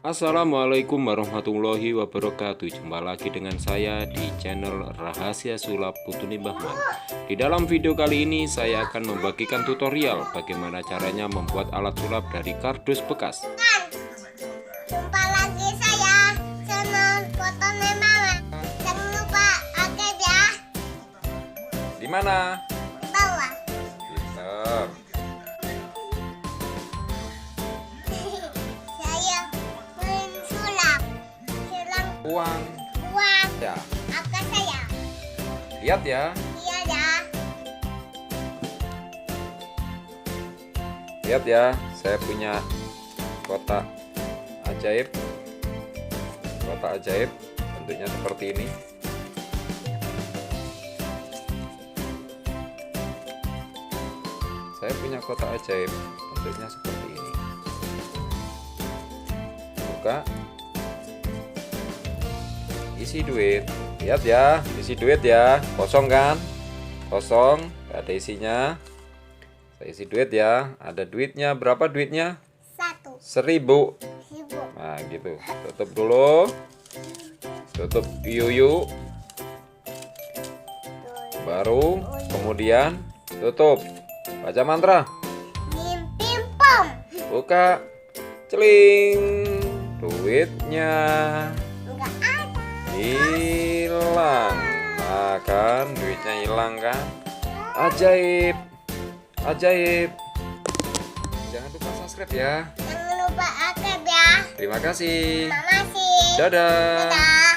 Assalamualaikum warahmatullahi wabarakatuh. Jumpa lagi dengan saya di channel Rahasia Sulap Putuni Bahman. Di dalam video kali ini saya akan membagikan tutorial bagaimana caranya membuat alat sulap dari kardus bekas. Jumpa lagi saya sama fotonya mama. Jangan lupa update ya. Di mana? Bawah. Pintar. Saya main sulap. Uang. Ya. Apa saya? Lihat ya. Iya ya. Lihat ya, saya punya kotak ajaib. Kotak ajaib bentuknya seperti ini. Saya punya kotak ajaib bentuknya seperti ini. Buka. Isi duit. Lihat ya, isi duit ya. Kosong kan? Kosong, gak ada isinya. Saya isi duit ya. Ada duitnya, berapa duitnya? 1.000. Nah gitu. Tutup dulu. Tutup yuyu. Baru kemudian tutup. Baca mantra. Pimpom. Buka. Celing. Duitnya Enggak ada. hilang. Nah kan, duitnya hilang kan? Ajaib. Ajaib. Jangan lupa subscribe ya. Jangan lupa update ya. Terima kasih. Makasih. Dadah. Dadah.